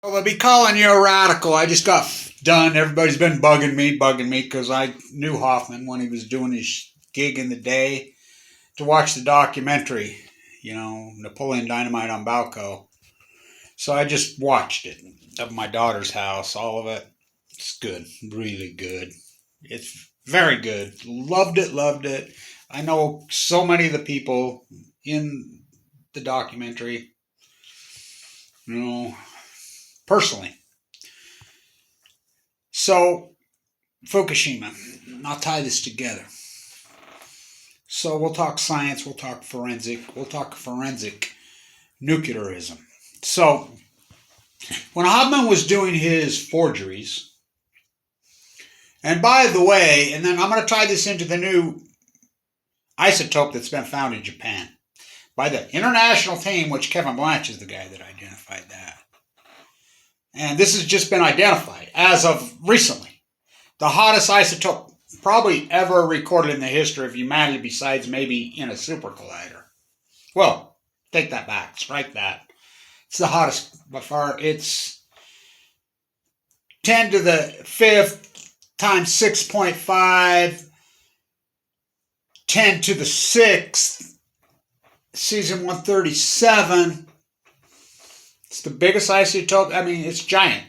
Well, they'll be calling you a radical. I just got done. Everybody's been bugging me because I knew Hoffman when he was doing his gig in the day to watch the documentary, Napoleon Dynamite on Balco. So I just watched it at my daughter's house, all of it. It's good, really good. It's very good. Loved it, loved it. I know so many of the people in the documentary, you know, personally. So, Fukushima, I'll tie this together. So, we'll talk science, we'll talk forensic nuclearism. So, when Hoffman was doing his forgeries, and by the way, and then I'm going to tie this into the new isotope that's been found in Japan by the international team, which Kevin Blanch is the guy that identified that. And this has just been identified as of recently. The hottest isotope probably ever recorded in the history of humanity, besides maybe in a super collider. Well, take that back. Strike that. It's the hottest by far. It's 10 to the 5th times 6.5, 10 to the 6th, Cesium 137. It's the biggest isotope. I mean, it's giant.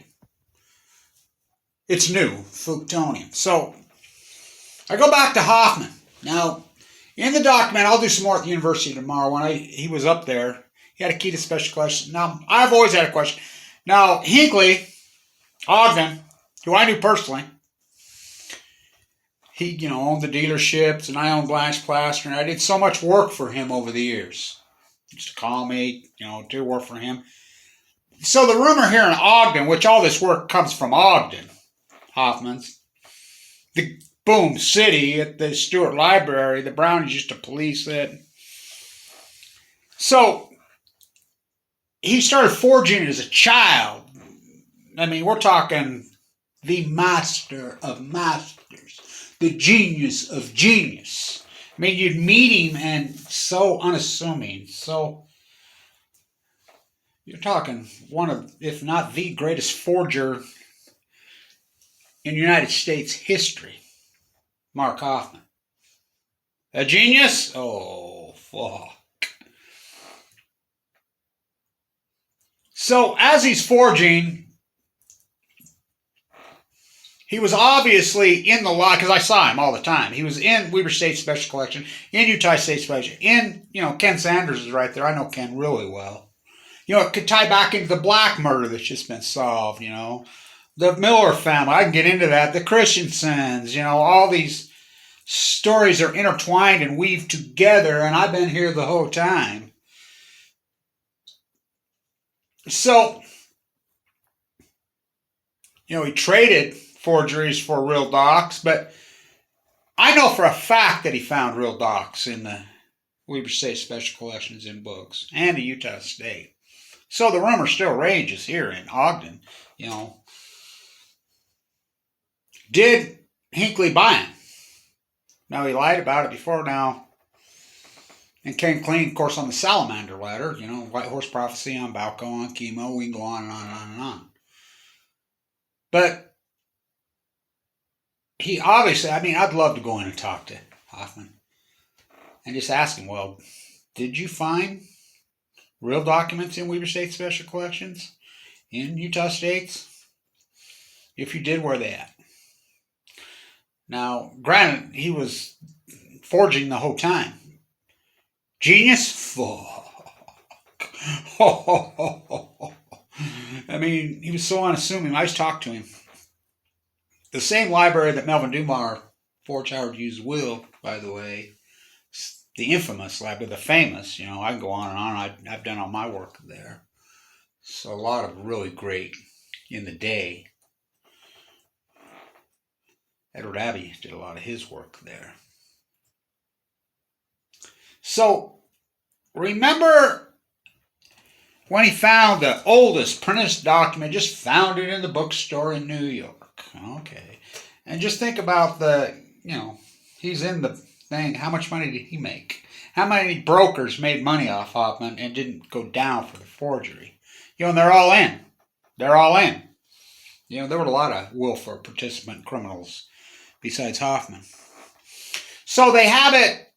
It's new, plutonium. So, I go back to Hoffman. Now, in the document, I'll do some more at the university tomorrow. When he was up there, he had a key to special collections. Now, I've always had a question. Now, Hinckley, Ogden, who I knew personally, he, owned the dealerships, and I owned Blanche Plaster, and I did so much work for him over the years. He used to call me, do work for him. So the rumor here in Ogden, which all this work comes from Ogden, Hoffman's, the boom city at the Stewart Library, the Brownies used to police it. So he started forging it as a child. I mean, we're talking the master of masters, the genius of genius. I mean, you'd meet him and so unassuming, so you're talking one of, if not the greatest forger in United States history, Mark Hoffman. A genius? Oh, fuck. So, as he's forging, he was obviously in the lot, because I saw him all the time. He was in Weber State Special Collection, in Utah State Special, Ken Sanders is right there. I know Ken really well. It could tie back into the Black murder that's just been solved, The Miller family, I can get into that. The Christiansens, all these stories are intertwined and weaved together, and I've been here the whole time. So, he traded forgeries for real docs, but I know for a fact that he found real docs in the Weber State Special Collections in books and the Utah State. So the rumor still rages here in Ogden, Did Hinckley buy him? Now, he lied about it before now and came clean, of course, on the salamander ladder, White Horse Prophecy on Balco, on Chemo, we can go on and on and on and on. But he obviously, I'd love to go in and talk to Hoffman and just ask him, well, did you find real documents in Weber State Special Collections in Utah States? If you did, where are they at? Now, granted, he was forging the whole time. Genius? Fuck. He was so unassuming. I just talked to him. The same library that Melvin Dumar forged Howard Hughes' will, by the way, the infamous library, the famous, I can go on and on. I've done all my work there. So a lot of really great in the day. Edward Abbey did a lot of his work there. So, remember when he found the oldest printed document, just found it in the bookstore in New York. Okay. And just think about he's in the thing. How much money did he make? How many brokers made money off Hoffman and didn't go down for the forgery? And they're all in. They're all in. There were a lot of willful participant criminals besides Hoffman. So they have it.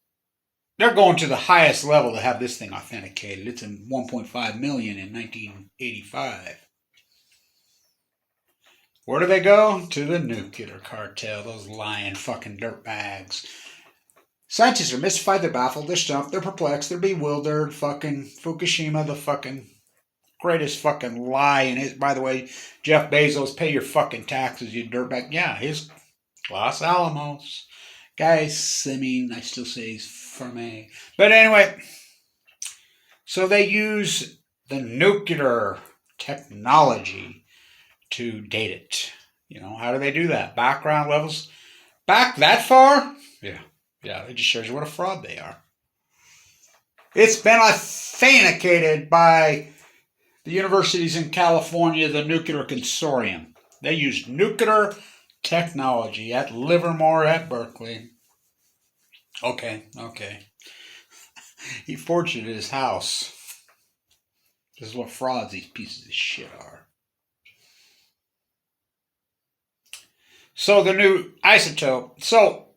They're going to the highest level to have this thing authenticated. It's in 1.5 million in 1985. Where do they go? To the nuclear cartel. Those lying fucking dirtbags. Scientists are mystified. They're baffled. They're stumped. They're perplexed. They're bewildered. Fucking Fukushima, the fucking greatest fucking lie. And by the way, Jeff Bezos, pay your fucking taxes, you dirtbag. Yeah, his Los Alamos. Guys, I still say he's from A. But anyway, so they use the nuclear technology to date it. How do they do that? Background levels? Back that far? Yeah, it just shows you what a fraud they are. It's been authenticated by the universities in California, the Nuclear Consortium. They use nuclear technology at Livermore, at Berkeley. Okay. He forged it at his house. This is what frauds these pieces of shit are. So the new isotope. So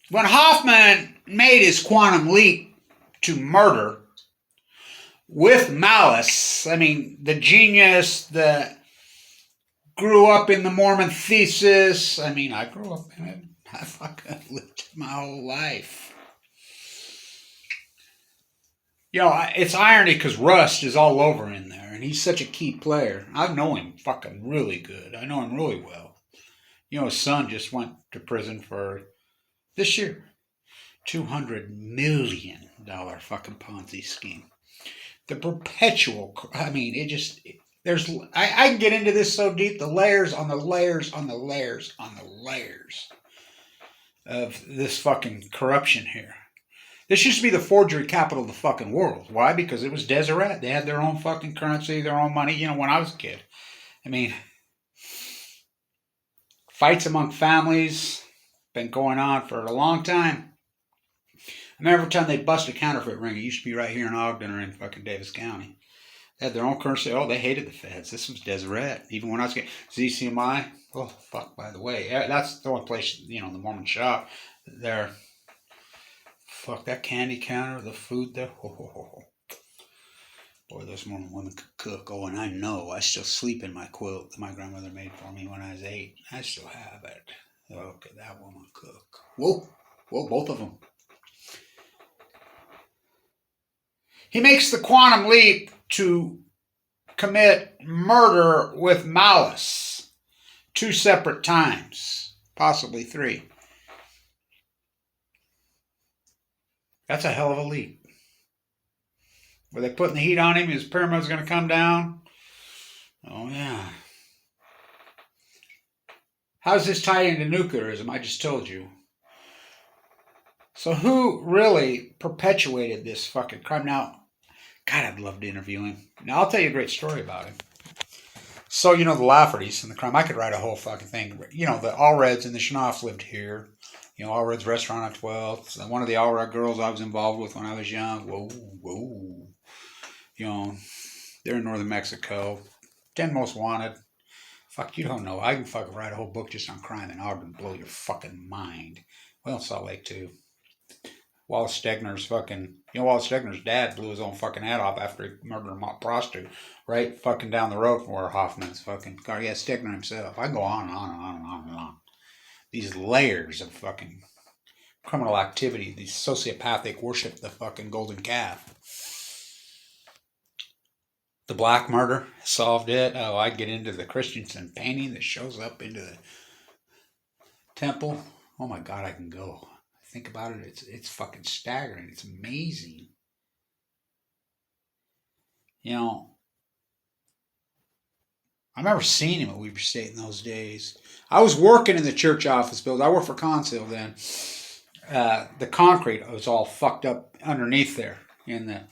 when Hoffman made his quantum leap to murder with malice, the genius that grew up in the Mormon thesis. I grew up in it. I fucking lived my whole life. It's irony because Rust is all over in there, and he's such a key player. I know him fucking really good. I know him really well. His son just went to prison for, this year, $200 million fucking Ponzi scheme. The perpetual, I can get into this so deep, the layers on the layers on the layers on the layers of this fucking corruption here. This used to be the forgery capital of the fucking world. Why? Because it was Deseret. They had their own fucking currency, their own money, when I was a kid. Fights among families, been going on for a long time. I remember every time they bust a counterfeit ring, it used to be right here in Ogden or in fucking Davis County. They had their own currency. Oh, they hated the feds. This was Deseret. Even when I was getting ZCMI. Oh, fuck, by the way. That's the only place, the Mormon shop. There. Fuck, that candy counter, the food there. Oh. Boy, those Mormon women could cook. Oh, and I know. I still sleep in my quilt that my grandmother made for me when I was 8. I still have it. Okay, that woman cook. Whoa, both of them. He makes the quantum leap to commit murder with malice 2 separate times, possibly 3. That's a hell of a leap. Were they putting the heat on him? His pyramid's going to come down? Oh, yeah. How's this tied into nuclearism? I just told you. So who really perpetuated this fucking crime? Now, God, I'd love to interview him. Now, I'll tell you a great story about him. So, the Laffertys and the crime, I could write a whole fucking thing. The Allreds and the Schnoffs lived here. Allred's restaurant on 12th. One of the Allred girls I was involved with when I was young. Whoa. They're in northern Mexico. 10 most wanted. Fuck, you don't know. I can fucking write a whole book just on crime in Ogden, blow your fucking mind. Well, Salt Lake, too. Wallace Stegner's Wallace Stegner's dad blew his own fucking head off after he murdered a prostitute right fucking down the road from where Hoffman's fucking car. Yeah, Stegner himself. I go on and on and on and on and on. These layers of fucking criminal activity, these sociopathic worship the fucking golden calf. The black murder, solved it. Oh, I get into the Christensen painting that shows up into the temple. Oh my God, I can go. Think about it, it's fucking staggering. It's amazing. I remember seeing him at Weber State in those days. I was working in the church office building. I worked for Consil then. The concrete was all fucked up underneath there in the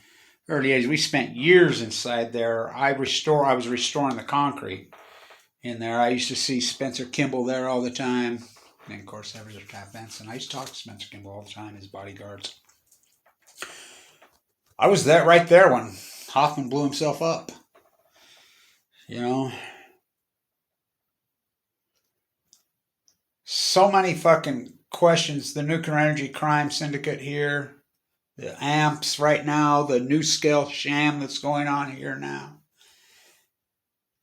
early 80s. We spent years inside there. I was restoring the concrete in there. I used to see Spencer Kimball there all the time. And of course, there was Pat Benson. I used to talk to Spencer Kimball all the time, his bodyguards. I was right there when Hoffman blew himself up. You know? So many fucking questions. The nuclear energy crime syndicate here. The amps right now. The new scale sham that's going on here now.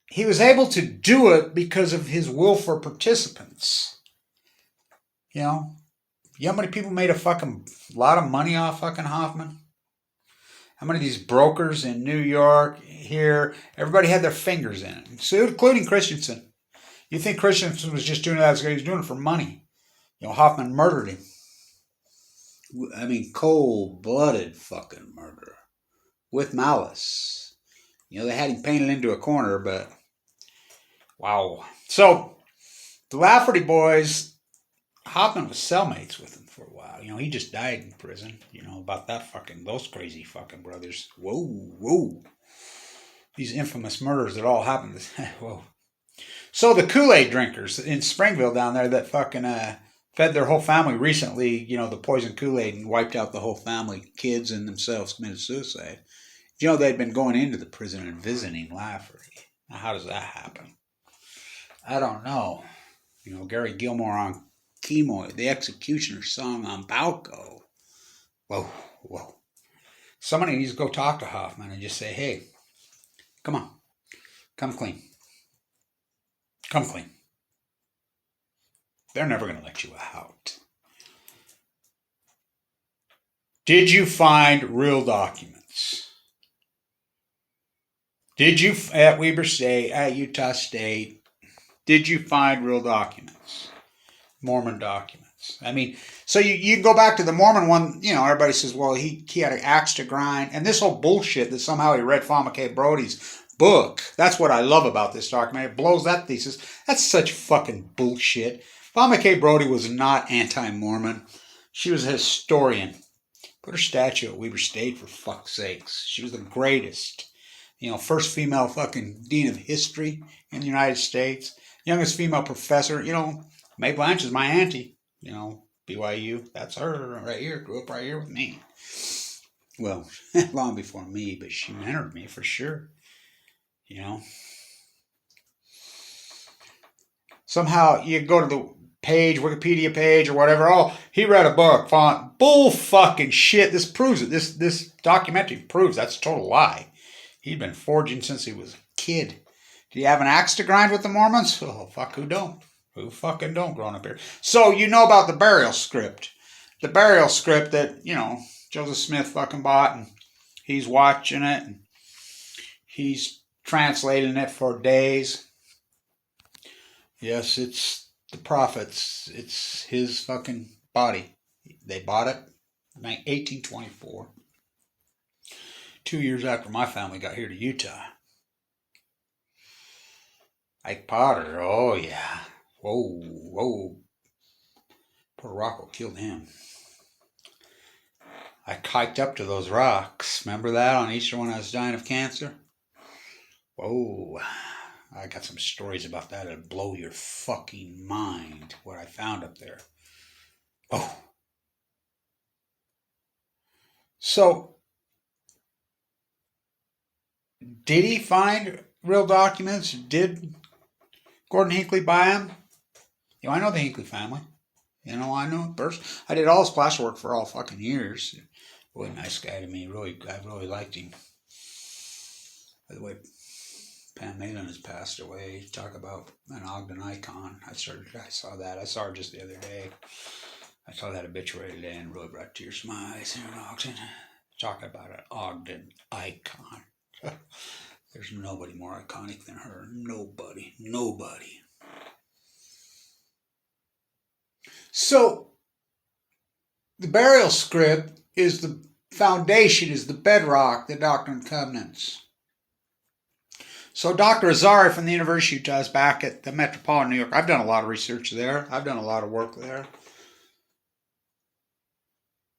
He was able to do it because of his will for participants. You know how many people made a fucking lot of money off fucking Hoffman? How many of these brokers in New York, here, everybody had their fingers in it, so including Christensen. You think Christensen was just doing that because he was doing it for money? Hoffman murdered him. I mean, cold-blooded fucking murder with malice. They had him painted into a corner, but wow. So the Lafferty boys, Hoffman was cellmates with him for a while. He just died in prison. About those crazy fucking brothers. Whoa. These infamous murders that all happened. Whoa. So the Kool-Aid drinkers in Springville down there that fucking fed their whole family recently, the poison Kool-Aid and wiped out the whole family, kids and themselves committed suicide. They'd been going into the prison and visiting Lafferty. Now, how does that happen? I don't know. Gary Gilmore on Chemo, the Executioner song on Balco. Whoa. Somebody needs to go talk to Hoffman and just say, hey, come on, come clean. Come clean. They're never going to let you out. Did you find real documents? Did you, at Weber State, at Utah State, did you find real documents? Mormon documents. I mean, so you can go back to the Mormon one, everybody says, well, he had an axe to grind. And this whole bullshit that somehow he read Fama K. Brody's book. That's what I love about this document. It blows that thesis. That's such fucking bullshit. Fama K. Brody was not anti-Mormon. She was a historian. Put her statue at Weber State, for fuck's sakes. She was the greatest. First female fucking dean of history in the United States. Youngest female professor. Mae Blanche is my auntie. BYU. That's her right here. Grew up right here with me. Well, long before me, but she mentored me for sure. Somehow you go to the page, Wikipedia page or whatever. Oh, he read a book. Font. Bull fucking shit. This proves it. This documentary proves that's a total lie. He'd been forging since he was a kid. Did he have an axe to grind with the Mormons? Oh, fuck, who don't? Who fucking don't growing up here? So about the burial script. The burial script that, Joseph Smith fucking bought, and he's watching it, and he's translating it for days. Yes, it's the prophets. It's his fucking body. They bought it in 1824. 2 years after my family got here to Utah. Ike Potter, oh yeah. Whoa. Poor Rocco killed him. I hiked up to those rocks. Remember that on Easter when I was dying of cancer? Whoa. I got some stories about that that'll blow your fucking mind, what I found up there. Oh. So, did he find real documents? Did Gordon Hinckley buy them? I know the Hinckley family. I know it first. I did all his plaster work for all fucking years. Really nice guy to me. I really liked him. By the way, Pam Malin has passed away. Talk about an Ogden icon. I saw that. I saw her just the other day. I saw that obituary today and really brought tears to my eyes here in Ogden. Talk about an Ogden icon. There's nobody more iconic than her. Nobody. So, the burial script is the foundation, is the bedrock, the Doctrine and Covenants. So Dr. Azari from the University of Utah is back at the Metropolitan New York. I've done a lot of research there. I've done a lot of work there.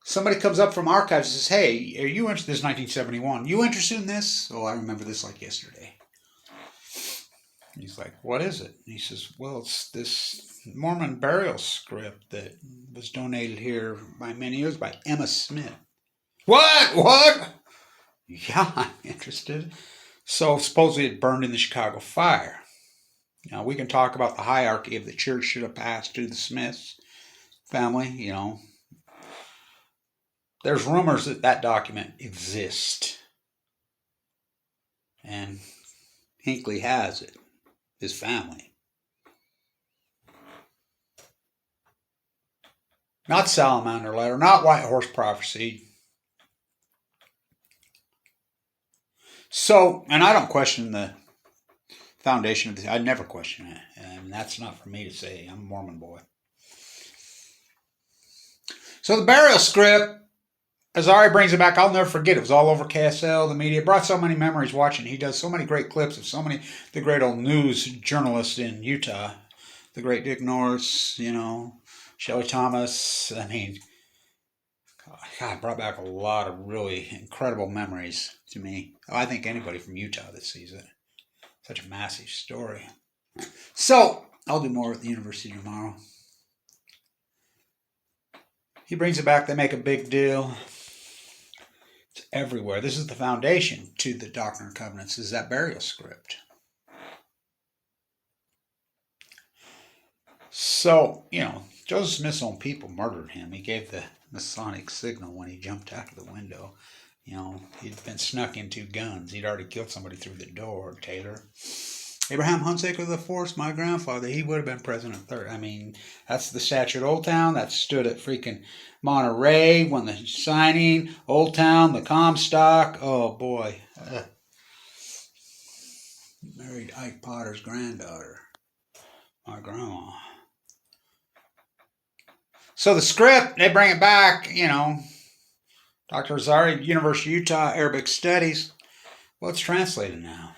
Somebody comes up from archives and says, hey, are you interested? This is 1971. You interested in this? Oh, I remember this like yesterday. He's like, what is it? And he says, well, it's this Mormon burial script that was donated here by many years by Emma Smith. What? Yeah, I'm interested. So supposedly it burned in the Chicago fire. Now we can talk about the hierarchy of the church should have passed to the Smiths family. There's rumors that that document exists, and Hinckley has it, his family. Not Salamander Letter, not White Horse Prophecy. So, and I don't question the foundation of this. I never question it, and that's not for me to say. I'm a Mormon boy. So the burial script, Azari brings it back. I'll never forget. It was all over KSL, the media. It brought so many memories watching. He does so many great clips of so many, the great old news journalists in Utah. The great Dick Norris, Shelley Thomas. I mean, God, it brought back a lot of really incredible memories to me. I think anybody from Utah that sees it. Such a massive story. So, I'll do more at the university tomorrow. He brings it back. They make a big deal. It's everywhere. This is the foundation to the Doctrine and Covenants, is that burial script. So, Joseph Smith's own people murdered him. He gave the Masonic signal when he jumped out of the window. He'd been snuck into guns. He'd already killed somebody through the door, Taylor. Abraham Hunsaker IV, my grandfather, he would have been president third. I mean, that's the statue at Old Town. That stood at freaking Monterey when the signing. Old Town, the Comstock. Oh, boy. Married Ike Potter's granddaughter. My grandma. So the script, they bring it back, Dr. Azari, University of Utah, Arabic Studies. Well, it's translated now.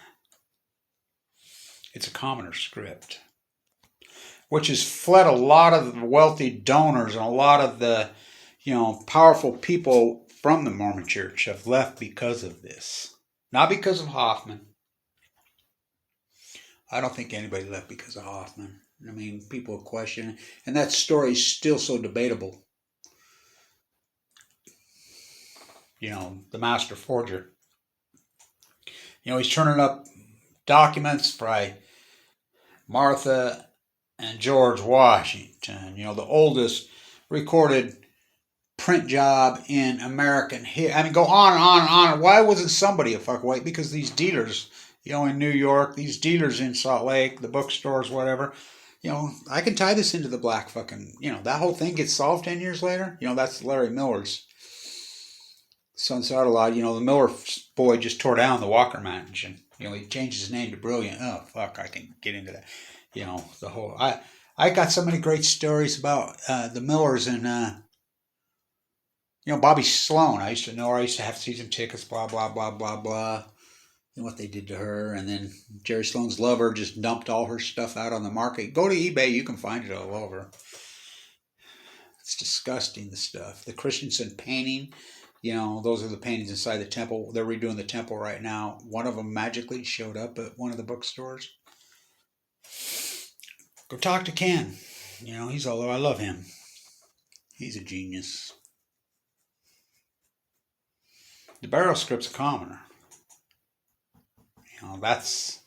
It's a commoner script, which has fled a lot of the wealthy donors, and a lot of the, powerful people from the Mormon Church have left because of this. Not because of Hoffman. I don't think anybody left because of Hoffman. I mean, people question, and that story is still so debatable. The master forger. He's turning up documents by Martha and George Washington. The oldest recorded print job in American history. I mean, go on and on and on. Why wasn't somebody a fuckwit? Because these dealers, in New York, these dealers in Salt Lake, the bookstores, whatever. I can tie this into the black fucking, that whole thing gets solved 10 years later. That's Larry Miller's Sunset a lot. The Miller boy just tore down the Walker Mansion. He changed his name to Brilliant. Oh, fuck, I can get into that. The whole... I got so many great stories about the Millers and, Bobby Sloan. I used to know her. I used to have season tickets, blah, blah, blah, blah, blah. And what they did to her. And then Jerry Sloan's lover just dumped all her stuff out on the market. Go to eBay. You can find it all over. It's disgusting, the stuff. The Christensen painting... those are the paintings inside the temple. They're redoing the temple right now. One of them magically showed up at one of the bookstores. Go talk to Ken. He's although I love him. He's a genius. The burial script's a commoner. That's...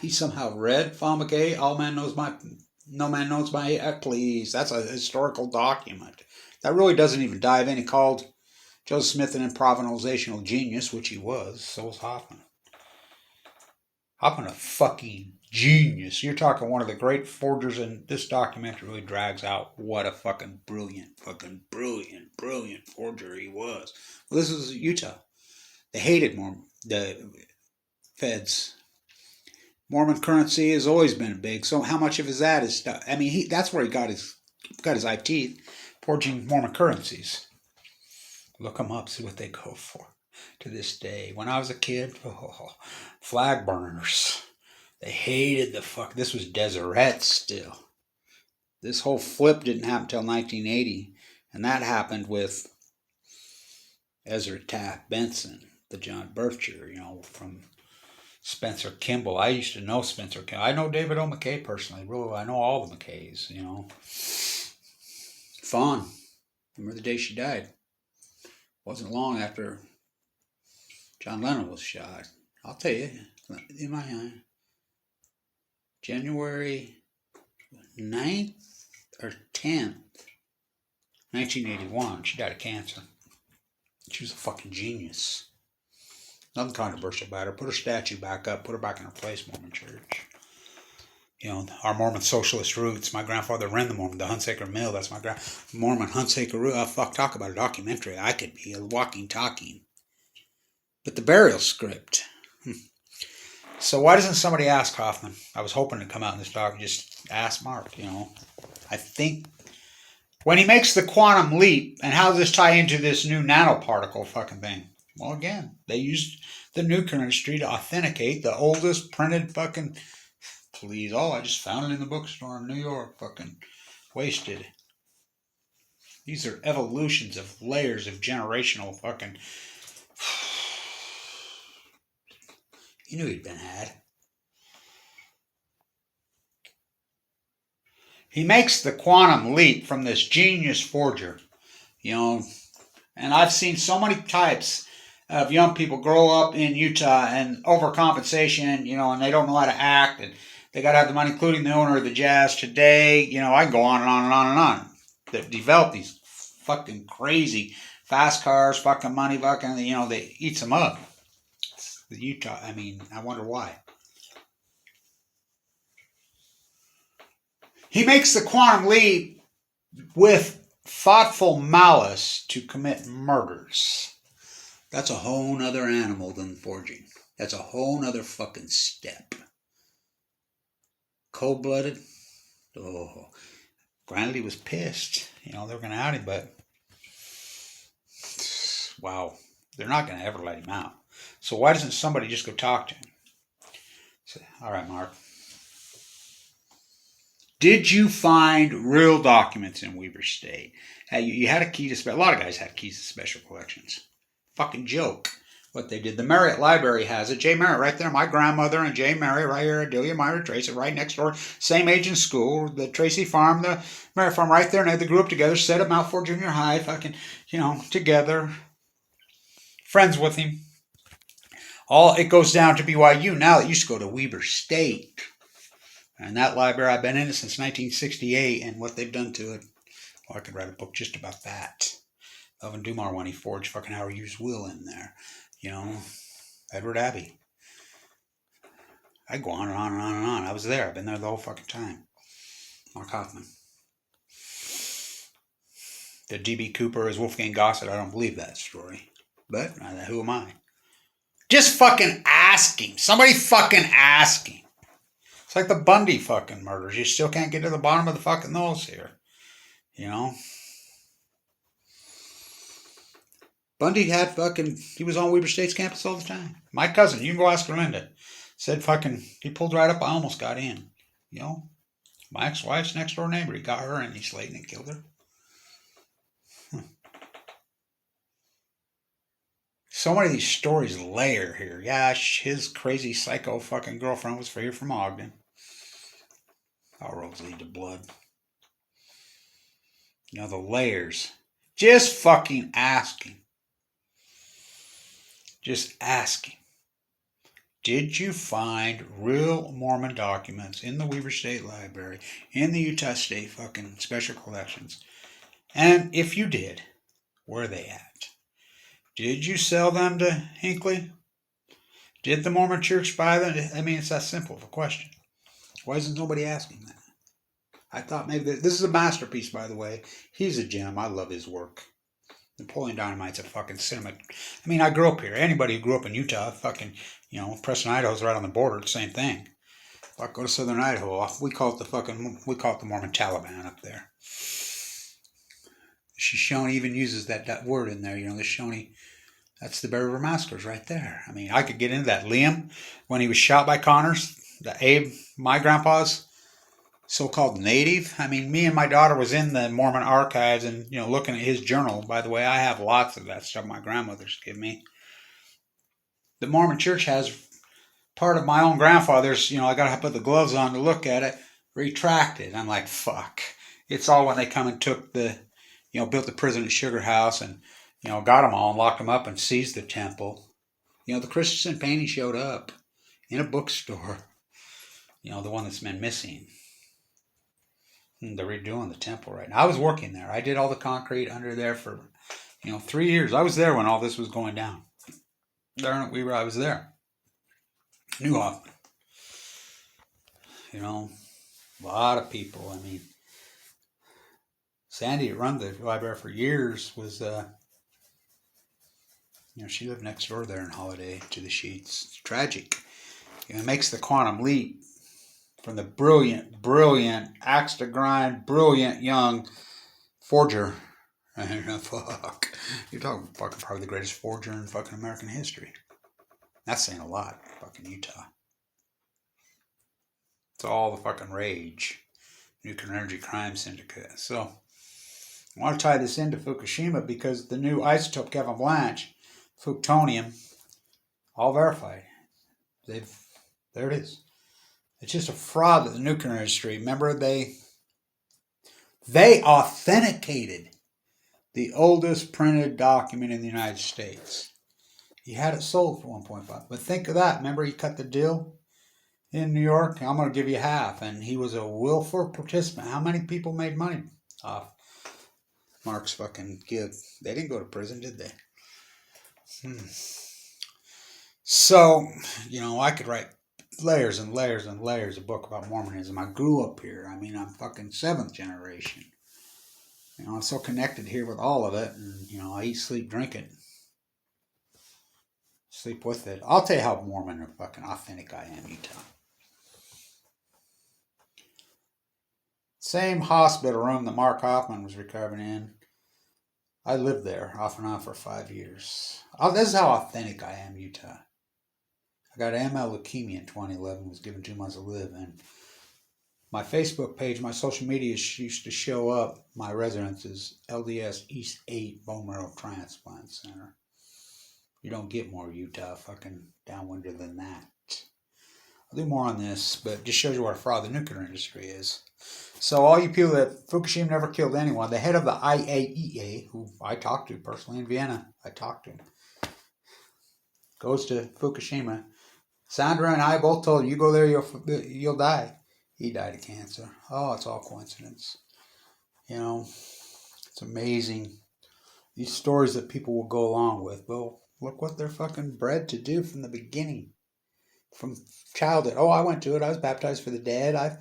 He somehow read Famake, no man knows my... please, that's a historical document. That really doesn't even dive in. He called Joseph Smith an improvisational genius, which he was. So was Hoffman. Hoffman a fucking genius. You're talking one of the great forgers, and this documentary really drags out what a fucking brilliant forger he was. Well, this was Utah. They hated the feds. Mormon currency has always been big. So how much of that is stuff? I mean, that's where he got his eye teeth, forging Mormon currencies. Look them up, see what they go for to this day. When I was a kid, flag burners. They hated the fuck. This was Deseret still. This whole flip didn't happen until 1980. And that happened with Ezra Taft Benson, the John Bircher, from Spencer Kimball. I used to know Spencer Kimball. I know David O. McKay personally. Really, I know all the McKays, Fawn. Remember the day she died? Wasn't long after John Lennon was shot. I'll tell you, in my January 9th or 10th, 1981, she died of cancer. She was a fucking genius. Nothing controversial about her. Put her statue back up. Put her back in her place, Mormon Church. You know, our Mormon socialist roots. My grandfather ran the Hunsaker Mill. That's my Mormon Hunsaker root. Talk about a documentary. I could be a walking, talking. But the burial script. So why doesn't somebody ask Hoffman? I was hoping to come out in this talk and just ask Mark, you know. I think when he makes the quantum leap, and how does this tie into this new nanoparticle fucking thing? Well, again, they used the nuclear industry to authenticate the oldest printed fucking... Please, I just found it in the bookstore in New York. Fucking wasted. These are evolutions of layers of generational fucking... You knew he'd been had. He makes the quantum leap from this genius forger, you know, and I've seen so many types of young people grow up in Utah and overcompensation, you know, and they don't know how to act, and they got to have the money, including the owner of the Jazz today. You know, I can go on and on and on and on. They've developed these fucking crazy fast cars, fucking money, fucking, you know, they eats them up. The Utah, I mean, I wonder why. He makes the quantum leap with thoughtful malice to commit murders. That's a whole nother animal than forging. That's a whole nother fucking step. Cold-blooded. Oh, granted he was pissed. You know, they were going to out him, but wow, they're not going to ever let him out. So why doesn't somebody just go talk to him? Say, all right, Mark. Did you find real documents in Weber State? You had a key to... A lot of guys had keys to special collections. Fucking joke what they did. The Marriott Library has it. Jay Marriott right there. My grandmother and Jay Marriott right here. Adelia Myra Tracy right next door. Same age in school. The Tracy Farm, the Marriott Farm right there. And they grew up together. Set at Mount Ford Junior High. Fucking, you know, together. Friends with him. All it goes down to BYU now. It used to go to Weber State. And that library, I've been in it since 1968, and what they've done to it, well, I could write a book just about that. Elvin Dumar when he forged fucking Howard Hughes' will in there. You know, Edward Abbey. I go on and on and on and on. I was there. I've been there the whole fucking time. Mark Hoffman. The D.B. Cooper is Wolfgang Gossett. I don't believe that story. But who am I? Just fucking asking. Somebody fucking asking. It's like the Bundy fucking murders. You still can't get to the bottom of the fucking nose here. You know? Bundy had fucking... He was on Weber State's campus all the time. My cousin, you can go ask Linda, said fucking... He pulled right up. I almost got in. You know? My ex-wife's next door neighbor. He got her in East Layton and killed her. So many of these stories layer here. Yeah, his crazy psycho fucking girlfriend was here from Ogden. All roads lead to blood. You know, the layers. Just fucking asking. Just asking. Did you find real Mormon documents in the Weber State Library, in the Utah State fucking special collections? And if you did, where are they at? Did you sell them to Hinckley? Did the Mormon Church buy them? I mean, it's that simple of a question. Why isn't nobody asking that? I thought maybe this is a masterpiece, by the way. He's a gem. I love his work. Napoleon Dynamite's a fucking cinema. I mean, I grew up here. Anybody who grew up in Utah, fucking, you know, Preston, Idaho's right on the border. It's the same thing. If I go to southern Idaho, we call it the Mormon Taliban up there. Shoshone even uses that word in there, you know, the Shawnee. That's the Bear River Massacres right there. I mean, I could get into that. Liam, when he was shot by Connors, the Abe, my grandpa's so-called native. I mean, me and my daughter was in the Mormon archives and, you know, looking at his journal. By the way, I have lots of that stuff my grandmother's given me. The Mormon Church has part of my own grandfather's, you know, I got to put the gloves on to look at it, retracted. I'm like, fuck. It's all when they come and took the, you know, built the prison at Sugar House and, you know, got them all and locked them up and seized the temple. The Christensen painting showed up in a bookstore. The one that's been missing. They're redoing the temple right now. I was working there. I did all the concrete under there for, 3 years. I was there when all this was going down. I was there. New Hoffman. A lot of people. Sandy, that run the library for years, was, she lived next door there in Holiday to the Sheets. It's tragic. It makes the quantum leap from the brilliant, axe to grind, brilliant young forger. Fuck. You're talking fucking probably the greatest forger in fucking American history. That's saying a lot. Fucking Utah. It's all the fucking rage. Nuclear energy crime syndicate. So, I want to tie this into Fukushima because the new isotope Kevin Blanche, plutonium, all verified. There it is. It's just a fraud that the nuclear industry, remember, they authenticated the oldest printed document in the United States. He had it sold for 1.5. But think of that. Remember, he cut the deal in New York? I'm going to give you half. And he was a willful participant. How many people made money off Mark's fucking give? They didn't go to prison, did they? So, I could write layers and layers and layers of book about Mormonism. I grew up here. I'm fucking 7th generation. I'm so connected here with all of it. And, I eat, sleep, drink it. Sleep with it. I'll tell you how Mormon or fucking authentic I am, Utah. Same hospital room that Mark Hoffman was recovering in. I lived there off and on for 5 years. This is how authentic I am, Utah. I got AML leukemia in 2011, was given 2 months to live, and my Facebook page, my social media used to show up my residence is LDS East 8 Bone Marrow Transplant Center. You don't get more Utah fucking downwinder than that. I'll do more on this, but it just shows you what a fraud the nuclear industry is. So all you people that Fukushima never killed anyone, the head of the IAEA, who I talked to personally in Vienna, I talked to him, goes to Fukushima. Sandra and I both told him, you go there, you'll die. He died of cancer. Oh, it's all coincidence. It's amazing. These stories that people will go along with. Well, look what they're fucking bred to do from the beginning. From childhood. Oh, I went to it. I was baptized for the dead. I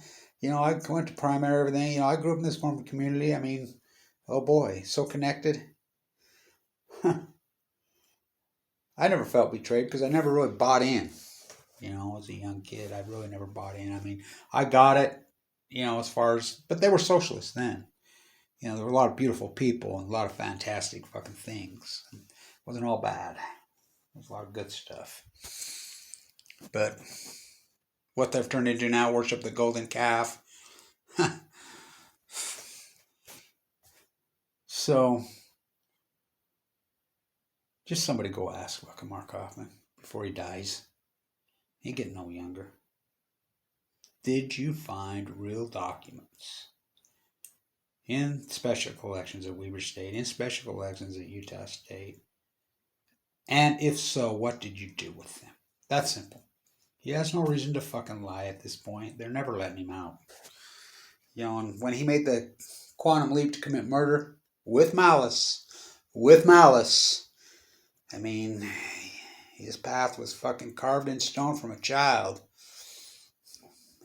went to primary, everything. I grew up in this Mormon community. Oh boy, so connected. I never felt betrayed because I never really bought in. As a young kid, I really never bought in. I got it, as far as, but they were socialists then. There were a lot of beautiful people and a lot of fantastic fucking things. It wasn't all bad. There was a lot of good stuff. But what they've turned into now, worship the golden calf. So, just somebody go ask fucking Mark Hoffman before he dies. He ain't getting no younger. Did you find real documents in special collections at Weber State, in special collections at Utah State? And if so, what did you do with them? That's simple. He has no reason to fucking lie at this point. They're never letting him out. And when he made the quantum leap to commit murder with malice, his path was fucking carved in stone from a child.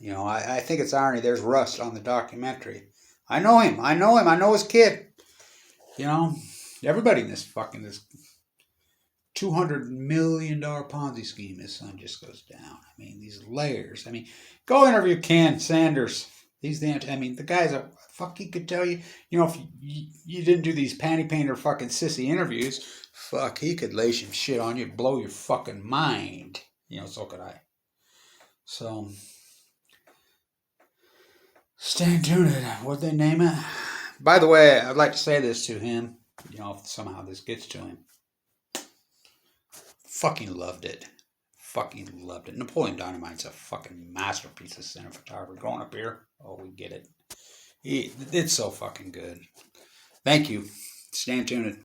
I think it's irony. There's rust on the documentary. I know him. I know his kid. Everybody in this $200 million Ponzi scheme, his son just goes down. These layers. Go interview Ken Sanders. He's the guy's a fuck. He could tell you, if you didn't do these panty painter fucking sissy interviews, fuck, he could lay some shit on you, blow your fucking mind. So could I. So, stay tuned. What'd they name it? By the way, I'd like to say this to him. If somehow this gets to him. Fucking loved it. Napoleon Dynamite's a fucking masterpiece of cinematography. Growing up here, oh, we get it. It's so fucking good. Thank you. Stay tuned.